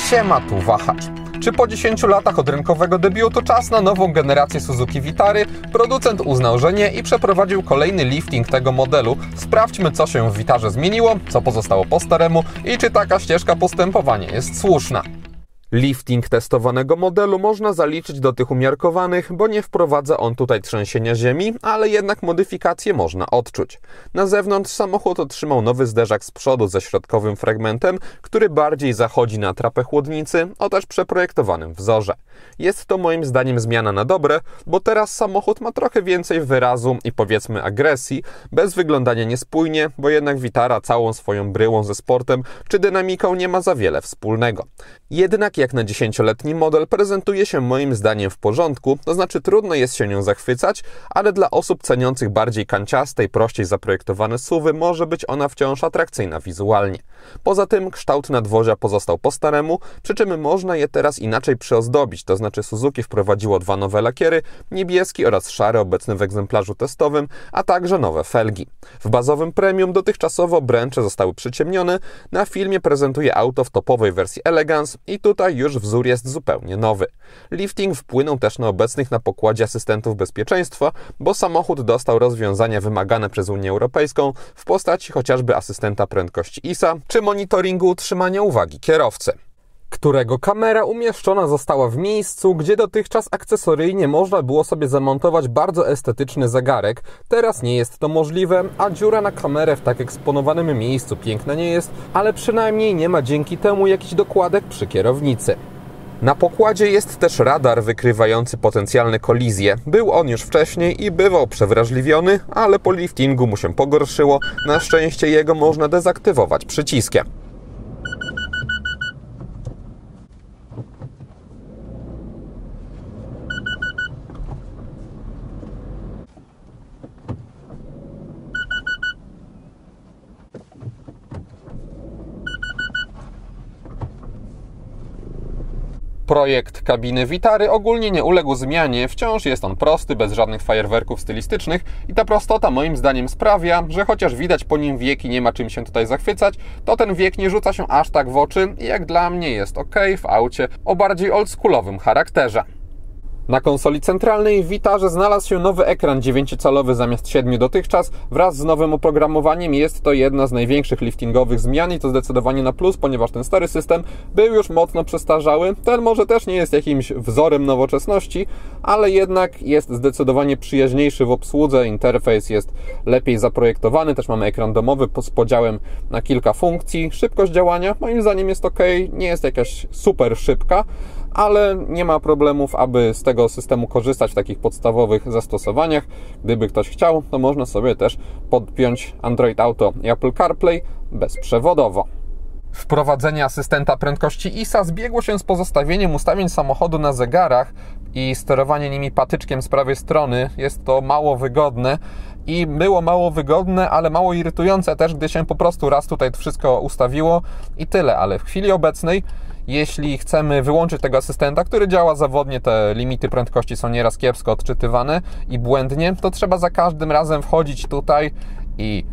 Siema, tu wahacz. Czy po 10 latach od rynkowego debiutu czas na nową generację Suzuki Vitary? Producent uznał, że nie i przeprowadził kolejny lifting tego modelu. Sprawdźmy, co się w Vitarze zmieniło, co pozostało po staremu i czy taka ścieżka postępowania jest słuszna. Lifting testowanego modelu można zaliczyć do tych umiarkowanych, bo nie wprowadza on tutaj trzęsienia ziemi, ale jednak modyfikacje można odczuć. Na zewnątrz samochód otrzymał nowy zderzak z przodu ze środkowym fragmentem, który bardziej zachodzi na trapę chłodnicy o też przeprojektowanym wzorze. Jest to moim zdaniem zmiana na dobre, bo teraz samochód ma trochę więcej wyrazu i powiedzmy agresji, bez wyglądania niespójnie, bo jednak Vitara całą swoją bryłą ze sportem czy dynamiką nie ma za wiele wspólnego. Jednak jak na 10-letni model prezentuje się moim zdaniem w porządku, to znaczy trudno jest się nią zachwycać, ale dla osób ceniących bardziej kanciaste i prościej zaprojektowane SUV-y może być ona wciąż atrakcyjna wizualnie. Poza tym kształt nadwozia pozostał po staremu, przy czym można je teraz inaczej przyozdobić, to znaczy Suzuki wprowadziło 2 nowe lakiery, niebieski oraz szary obecny w egzemplarzu testowym, a także nowe felgi. W bazowym premium dotychczasowo obręcze zostały przyciemnione, na filmie prezentuje auto w topowej wersji Elegance i tutaj już wzór jest zupełnie nowy. Lifting wpłynął też na obecnych na pokładzie asystentów bezpieczeństwa, bo samochód dostał rozwiązania wymagane przez Unię Europejską w postaci chociażby asystenta prędkości ISA czy monitoringu utrzymania uwagi kierowcy, którego kamera umieszczona została w miejscu, gdzie dotychczas akcesoryjnie można było sobie zamontować bardzo estetyczny zegarek. Teraz nie jest to możliwe, a dziura na kamerę w tak eksponowanym miejscu piękna nie jest, ale przynajmniej nie ma dzięki temu jakichś dokładek przy kierownicy. Na pokładzie jest też radar wykrywający potencjalne kolizje. Był on już wcześniej i bywał przewrażliwiony, ale po liftingu mu się pogorszyło. Na szczęście jego można dezaktywować przyciskiem. Projekt kabiny Vitary ogólnie nie uległ zmianie, wciąż jest on prosty, bez żadnych fajerwerków stylistycznych i ta prostota moim zdaniem sprawia, że chociaż widać po nim wiek i nie ma czym się tutaj zachwycać, to ten wiek nie rzuca się aż tak w oczy i jak dla mnie jest ok w aucie o bardziej oldschoolowym charakterze. Na konsoli centralnej w Vitarze znalazł się nowy ekran 9-calowy zamiast 7 dotychczas. Wraz z nowym oprogramowaniem jest to jedna z największych liftingowych zmian i to zdecydowanie na plus, ponieważ ten stary system był już mocno przestarzały. Ten może też nie jest jakimś wzorem nowoczesności, ale jednak jest zdecydowanie przyjaźniejszy w obsłudze. Interfejs jest lepiej zaprojektowany, też mamy ekran domowy z podziałem na kilka funkcji. Szybkość działania moim zdaniem jest ok, nie jest jakaś super szybka, ale nie ma problemów, aby z tego systemu korzystać w takich podstawowych zastosowaniach. Gdyby ktoś chciał, to można sobie też podpiąć Android Auto i Apple CarPlay bezprzewodowo. Wprowadzenie asystenta prędkości ISA zbiegło się z pozostawieniem ustawień samochodu na zegarach i sterowanie nimi patyczkiem z prawej strony. Jest to mało wygodne i było mało wygodne, ale mało irytujące też, gdy się po prostu raz tutaj wszystko ustawiło i tyle, ale w chwili obecnej jeśli chcemy wyłączyć tego asystenta, który działa zawodnie, te limity prędkości są nieraz kiepsko odczytywane i błędnie, to trzeba za każdym razem wchodzić tutaj i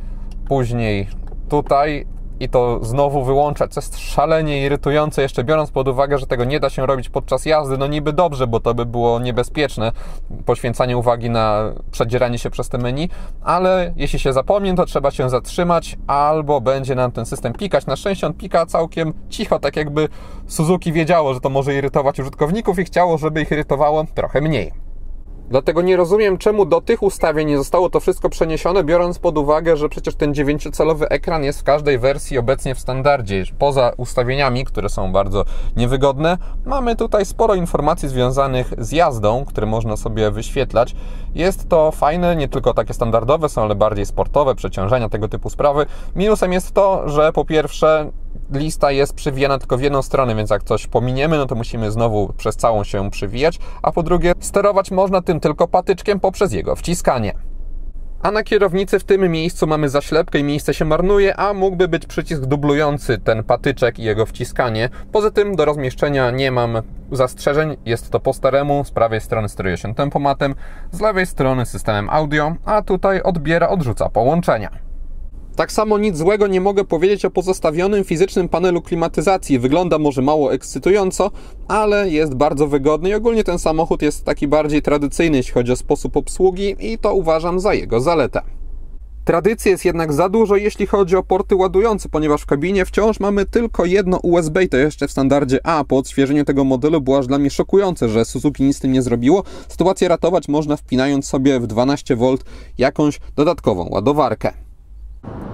później tutaj i to znowu wyłączać, co jest szalenie irytujące, jeszcze biorąc pod uwagę, że tego nie da się robić podczas jazdy. No niby dobrze, bo to by było niebezpieczne, poświęcanie uwagi na przedzieranie się przez te menu, ale jeśli się zapomni, to trzeba się zatrzymać albo będzie nam ten system pikać. Na szczęście on pika całkiem cicho, tak jakby Suzuki wiedziało, że to może irytować użytkowników i chciało, żeby ich irytowało trochę mniej. Dlatego nie rozumiem, czemu do tych ustawień nie zostało to wszystko przeniesione, biorąc pod uwagę, że przecież ten 9-calowy ekran jest w każdej wersji obecnie w standardzie. Poza ustawieniami, które są bardzo niewygodne, mamy tutaj sporo informacji związanych z jazdą, które można sobie wyświetlać. Jest to fajne, nie tylko takie standardowe są, ale bardziej sportowe, przeciążenia, tego typu sprawy. Minusem jest to, że po pierwsze lista jest przywijana tylko w jedną stronę, więc jak coś pominiemy, no to musimy znowu przez całą się przywijać, a po drugie sterować można tym tylko patyczkiem poprzez jego wciskanie. A na kierownicy w tym miejscu mamy zaślepkę i miejsce się marnuje, a mógłby być przycisk dublujący ten patyczek i jego wciskanie. Poza tym do rozmieszczenia nie mam zastrzeżeń, jest to po staremu, z prawej strony steruje się tempomatem, z lewej strony systemem audio, a tutaj odbiera, odrzuca połączenia. Tak samo nic złego nie mogę powiedzieć o pozostawionym fizycznym panelu klimatyzacji. Wygląda może mało ekscytująco, ale jest bardzo wygodny i ogólnie ten samochód jest taki bardziej tradycyjny, jeśli chodzi o sposób obsługi i to uważam za jego zaletę. Tradycji jest jednak za dużo, jeśli chodzi o porty ładujące, ponieważ w kabinie wciąż mamy tylko jedno USB i to jeszcze w standardzie A. Po odświeżeniu tego modelu było aż dla mnie szokujące, że Suzuki nic z tym nie zrobiło. Sytuację ratować można wpinając sobie w 12V jakąś dodatkową ładowarkę.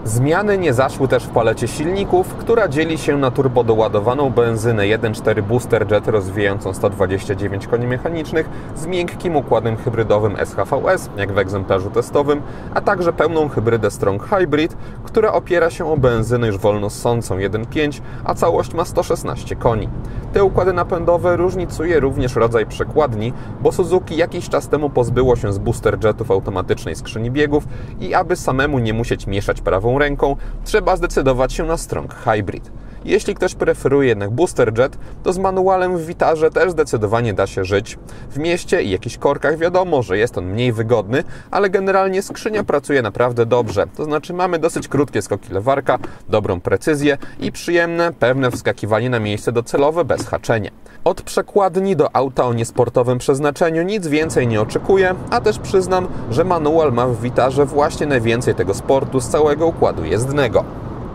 Zmiany nie zaszły też w palecie silników, która dzieli się na turbodoładowaną benzynę 1.4 Booster Jet rozwijającą 129 koni mechanicznych z miękkim układem hybrydowym SHVS, jak w egzemplarzu testowym, a także pełną hybrydę Strong Hybrid, która opiera się o benzynę już wolnossącą 1.5, a całość ma 116 koni. Te układy napędowe różnicuje również rodzaj przekładni, bo Suzuki jakiś czas temu pozbyło się z Booster Jetów automatycznej skrzyni biegów i aby samemu nie musieć mieszać prawą ręką, trzeba zdecydować się na Strong Hybrid. Jeśli ktoś preferuje jednak Booster Jet, to z manualem w Vitarze też zdecydowanie da się żyć. W mieście i jakichś korkach wiadomo, że jest on mniej wygodny, ale generalnie skrzynia pracuje naprawdę dobrze. To znaczy mamy dosyć krótkie skoki lewarka, dobrą precyzję i przyjemne, pewne wskakiwanie na miejsce docelowe bez haczenia. Od przekładni do auta o niesportowym przeznaczeniu nic więcej nie oczekuję, a też przyznam, że manual ma w Vitarze właśnie najwięcej tego sportu z całego układu jezdnego.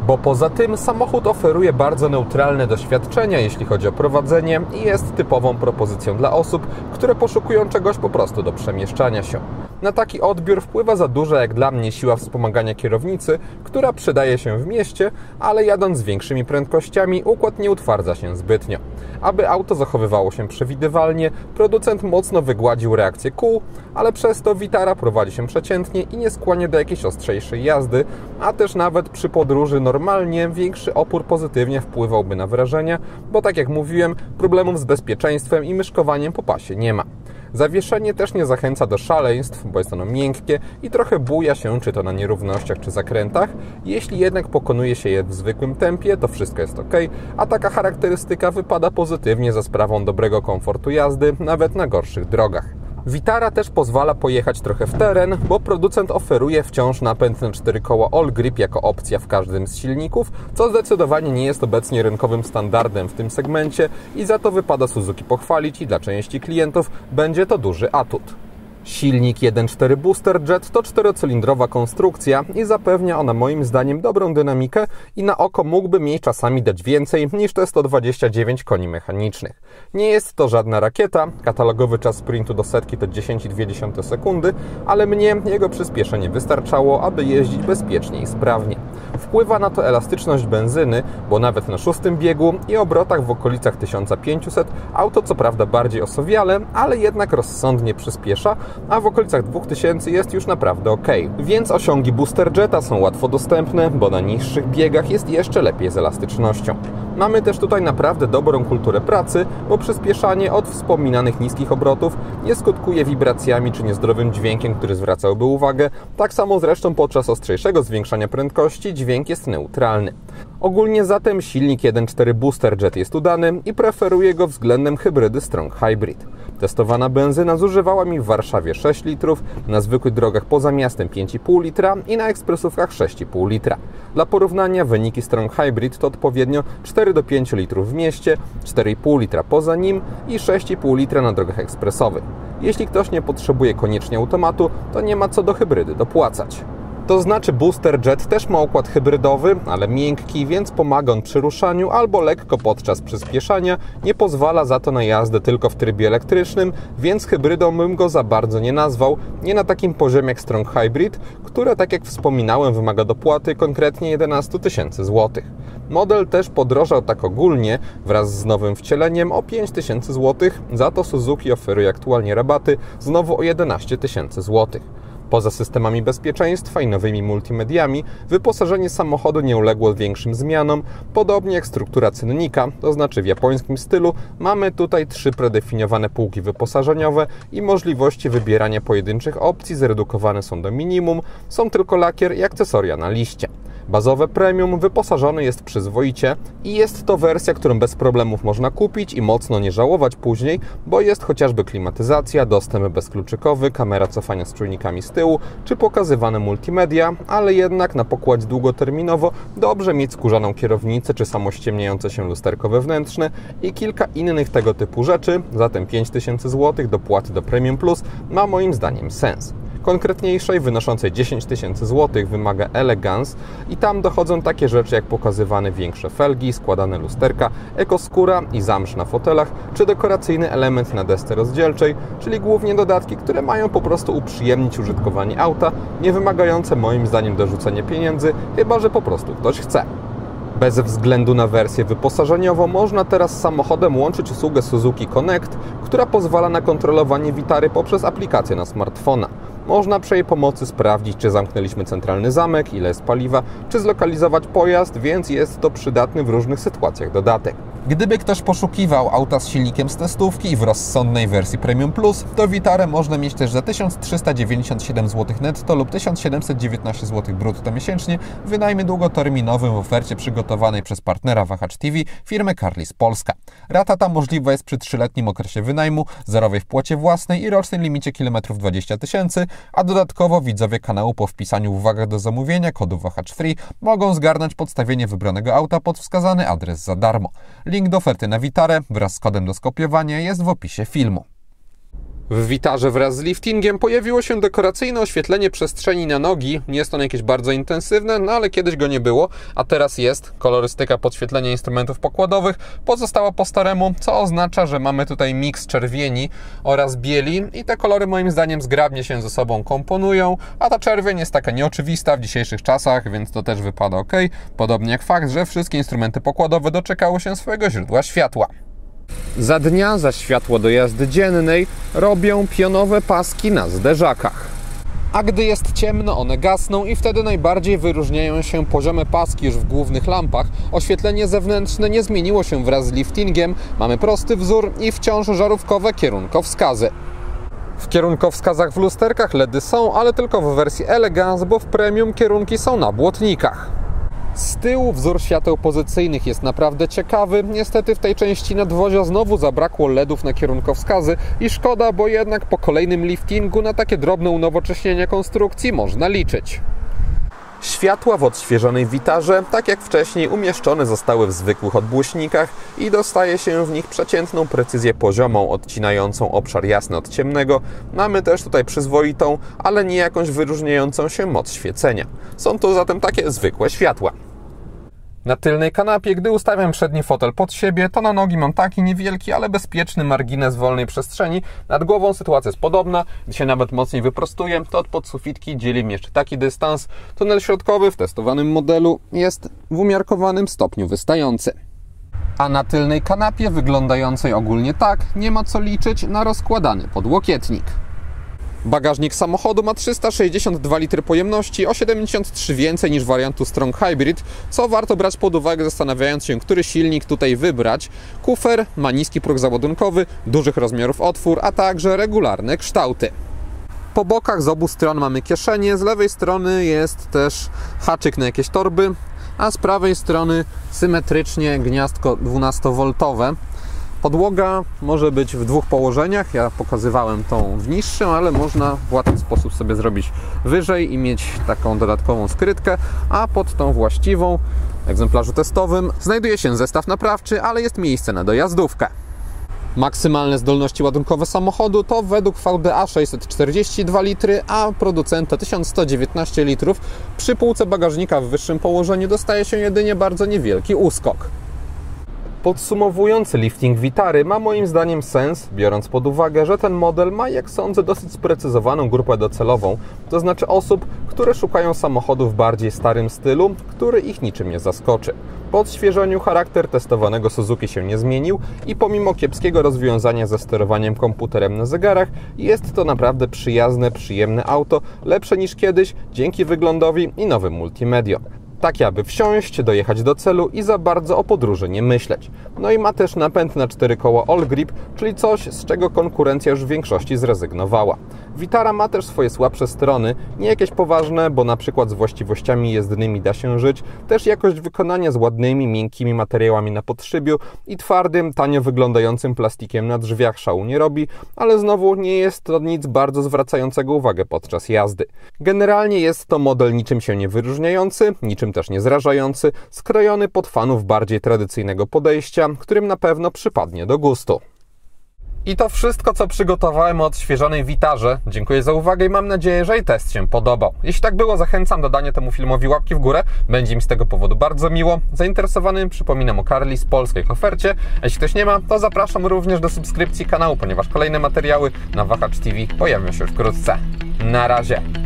Bo poza tym samochód oferuje bardzo neutralne doświadczenia, jeśli chodzi o prowadzenie i jest typową propozycją dla osób, które poszukują czegoś po prostu do przemieszczania się. Na taki odbiór wpływa za duża jak dla mnie siła wspomagania kierownicy, która przydaje się w mieście, ale jadąc z większymi prędkościami układ nie utwardza się zbytnio. Aby auto zachowywało się przewidywalnie, producent mocno wygładził reakcję kół, ale przez to Vitara prowadzi się przeciętnie i nie skłania do jakiejś ostrzejszej jazdy, a też nawet przy podróży normalnie większy opór pozytywnie wpływałby na wrażenia, bo tak jak mówiłem, problemów z bezpieczeństwem i myszkowaniem po pasie nie ma. Zawieszenie też nie zachęca do szaleństw, bo jest ono miękkie i trochę buja się, czy to na nierównościach, czy zakrętach. Jeśli jednak pokonuje się je w zwykłym tempie, to wszystko jest ok, a taka charakterystyka wypada pozytywnie za sprawą dobrego komfortu jazdy, nawet na gorszych drogach. Vitara też pozwala pojechać trochę w teren, bo producent oferuje wciąż napęd na 4 koła All Grip jako opcja w każdym z silników, co zdecydowanie nie jest obecnie rynkowym standardem w tym segmencie i za to wypada Suzuki pochwalić i dla części klientów będzie to duży atut. Silnik 1.4 Booster Jet to 4-cylindrowa konstrukcja i zapewnia ona moim zdaniem dobrą dynamikę i na oko mógłby mieć czasami dać więcej niż te 129 koni mechanicznych. Nie jest to żadna rakieta, katalogowy czas sprintu do setki to 10,2 sekundy, ale mnie jego przyspieszenie wystarczało, aby jeździć bezpiecznie i sprawnie. Wpływa na to elastyczność benzyny, bo nawet na 6. biegu i obrotach w okolicach 1500 auto co prawda bardziej osowiale, ale jednak rozsądnie przyspiesza, a w okolicach 2000 jest już naprawdę ok. Więc osiągi Booster Jeta są łatwo dostępne, bo na niższych biegach jest jeszcze lepiej z elastycznością. Mamy też tutaj naprawdę dobrą kulturę pracy, bo przyspieszanie od wspominanych niskich obrotów nie skutkuje wibracjami czy niezdrowym dźwiękiem, który zwracałby uwagę. Tak samo zresztą podczas ostrzejszego zwiększania prędkości dźwięk jest neutralny. Ogólnie zatem silnik 1.4 Booster Jet jest udany i preferuję go względem hybrydy Strong Hybrid. Testowana benzyna zużywała mi w Warszawie 6 litrów, na zwykłych drogach poza miastem 5,5 litra i na ekspresówkach 6,5 litra. Dla porównania wyniki Strong Hybrid to odpowiednio 4 do 5 litrów w mieście, 4,5 litra poza nim i 6,5 litra na drogach ekspresowych. Jeśli ktoś nie potrzebuje koniecznie automatu, to nie ma co do hybrydy dopłacać. To znaczy Booster Jet też ma układ hybrydowy, ale miękki, więc pomaga on przy ruszaniu albo lekko podczas przyspieszania, nie pozwala za to na jazdę tylko w trybie elektrycznym, więc hybrydą bym go za bardzo nie nazwał, nie na takim poziomie jak Strong Hybrid, które tak jak wspominałem wymaga dopłaty konkretnie 11 000 złotych. Model też podrożał tak ogólnie wraz z nowym wcieleniem o 5 000 złotych, za to Suzuki oferuje aktualnie rabaty znowu o 11 000 złotych. Poza systemami bezpieczeństwa i nowymi multimediami, wyposażenie samochodu nie uległo większym zmianom, podobnie jak struktura cennika, to znaczy w japońskim stylu mamy tutaj 3 predefiniowane półki wyposażeniowe i możliwości wybierania pojedynczych opcji zredukowane są do minimum, są tylko lakier i akcesoria na liście. Bazowe premium wyposażony jest przyzwoicie i jest to wersja, którą bez problemów można kupić i mocno nie żałować później, bo jest chociażby klimatyzacja, dostęp bezkluczykowy, kamera cofania z czujnikami z tyłu, czy pokazywane multimedia, ale jednak na pokładzie długoterminowo dobrze mieć skórzaną kierownicę, czy samo ściemniające się lusterko wewnętrzne i kilka innych tego typu rzeczy, zatem 5000 zł dopłaty do Premium Plus ma moim zdaniem sens. Konkretniejszej, wynoszącej 10 000 zł, wymaga Elegance i tam dochodzą takie rzeczy jak pokazywane większe felgi, składane lusterka, ekoskóra i zamsz na fotelach, czy dekoracyjny element na desce rozdzielczej, czyli głównie dodatki, które mają po prostu uprzyjemnić użytkowanie auta, nie wymagające moim zdaniem dorzucenia pieniędzy, chyba że po prostu ktoś chce. Bez względu na wersję wyposażeniową można teraz z samochodem łączyć usługę Suzuki Connect, która pozwala na kontrolowanie Vitary poprzez aplikację na smartfona. Można przy jej pomocy sprawdzić, czy zamknęliśmy centralny zamek, ile jest paliwa, czy zlokalizować pojazd, więc jest to przydatny w różnych sytuacjach dodatek. Gdyby ktoś poszukiwał auta z silnikiem z testówki i w rozsądnej wersji Premium Plus, to Vitarę można mieć też za 1397 zł netto lub 1719 zł brutto miesięcznie w wynajmie długoterminowym w ofercie przygotowanej przez partnera Wahacz TV firmy Carlis Polska. Rata ta możliwa jest przy 3-letnim okresie wynajmu, zerowej wpłacie własnej i rocznym limicie kilometrów 20 000, a dodatkowo widzowie kanału po wpisaniu w uwagach do zamówienia kodu Wahacz Free mogą zgarnąć podstawienie wybranego auta pod wskazany adres za darmo. Link do oferty na Vitarę wraz z kodem do skopiowania jest w opisie filmu. W Vitarze wraz z liftingiem pojawiło się dekoracyjne oświetlenie przestrzeni na nogi. Nie jest ono jakieś bardzo intensywne, no ale kiedyś go nie było, a teraz jest. Kolorystyka podświetlenia instrumentów pokładowych pozostała po staremu, co oznacza, że mamy tutaj miks czerwieni oraz bieli i te kolory moim zdaniem zgrabnie się ze sobą komponują, a ta czerwień jest taka nieoczywista w dzisiejszych czasach, więc to też wypada ok. Podobnie jak fakt, że wszystkie instrumenty pokładowe doczekały się swojego źródła światła. Za dnia, za światło do jazdy dziennej robią pionowe paski na zderzakach. A gdy jest ciemno, one gasną i wtedy najbardziej wyróżniają się poziome paski już w głównych lampach. Oświetlenie zewnętrzne nie zmieniło się wraz z liftingiem. Mamy prosty wzór i wciąż żarówkowe kierunkowskazy. W kierunkowskazach w lusterkach LEDy są, ale tylko w wersji Elegance, bo w Premium kierunki są na błotnikach. Z tyłu wzór świateł pozycyjnych jest naprawdę ciekawy. Niestety w tej części nadwozia znowu zabrakło LEDów na kierunkowskazy i szkoda, bo jednak po kolejnym liftingu na takie drobne unowocześnienie konstrukcji można liczyć. Światła w odświeżonej Vitarze, tak jak wcześniej, umieszczone zostały w zwykłych odbłyśnikach i dostaje się w nich przeciętną precyzję poziomą, odcinającą obszar jasny od ciemnego. Mamy też tutaj przyzwoitą, ale nie jakąś wyróżniającą się moc świecenia. Są to zatem takie zwykłe światła. Na tylnej kanapie, gdy ustawiam przedni fotel pod siebie, to na nogi mam taki niewielki, ale bezpieczny margines wolnej przestrzeni. Nad głową sytuacja jest podobna. Gdy się nawet mocniej wyprostuję, to od podsufitki dzieli mnie jeszcze taki dystans. Tunel środkowy w testowanym modelu jest w umiarkowanym stopniu wystający. A na tylnej kanapie, wyglądającej ogólnie tak, nie ma co liczyć na rozkładany podłokietnik. Bagażnik samochodu ma 362 litry pojemności, o 73 więcej niż wariantu Strong Hybrid, co warto brać pod uwagę, zastanawiając się, który silnik tutaj wybrać. Kufer ma niski próg załadunkowy, dużych rozmiarów otwór, a także regularne kształty. Po bokach z obu stron mamy kieszenie, z lewej strony jest też haczyk na jakieś torby, a z prawej strony symetrycznie gniazdko 12V. Podłoga może być w dwóch położeniach, ja pokazywałem tą w niższym, ale można w łatwy sposób sobie zrobić wyżej i mieć taką dodatkową skrytkę, a pod tą właściwą, w egzemplarzu testowym, znajduje się zestaw naprawczy, ale jest miejsce na dojazdówkę. Maksymalne zdolności ładunkowe samochodu to według VDA 642 litry, a producenta 1119 litrów. Przy półce bagażnika w wyższym położeniu dostaje się jedynie bardzo niewielki uskok. Podsumowując, lifting Vitary ma moim zdaniem sens, biorąc pod uwagę, że ten model ma, jak sądzę, dosyć sprecyzowaną grupę docelową, to znaczy osób, które szukają samochodu w bardziej starym stylu, który ich niczym nie zaskoczy. Po odświeżeniu charakter testowanego Suzuki się nie zmienił i pomimo kiepskiego rozwiązania ze sterowaniem komputerem na zegarach, jest to naprawdę przyjemne auto, lepsze niż kiedyś dzięki wyglądowi i nowym multimediom. Tak aby wsiąść, dojechać do celu i za bardzo o podróży nie myśleć. No i ma też napęd na 4 koła All Grip, czyli coś, z czego konkurencja już w większości zrezygnowała. Vitara ma też swoje słabsze strony, nie jakieś poważne, bo na przykład z właściwościami jezdnymi da się żyć, też jakość wykonania z ładnymi, miękkimi materiałami na podszybiu i twardym, tanio wyglądającym plastikiem na drzwiach szału nie robi, ale znowu nie jest to nic bardzo zwracającego uwagę podczas jazdy. Generalnie jest to model niczym się nie wyróżniający, niczym też nie zrażający, skrojony pod fanów bardziej tradycyjnego podejścia, którym na pewno przypadnie do gustu. I to wszystko, co przygotowałem o odświeżonej Vitarze. Dziękuję za uwagę i mam nadzieję, że jej test się podobał. Jeśli tak było, zachęcam do dania temu filmowi łapki w górę. Będzie mi z tego powodu bardzo miło. Zainteresowanym przypominam o Carli z polskiej ofercie. A jeśli ktoś nie ma, to zapraszam również do subskrypcji kanału, ponieważ kolejne materiały na Wahacz TV pojawią się już wkrótce. Na razie!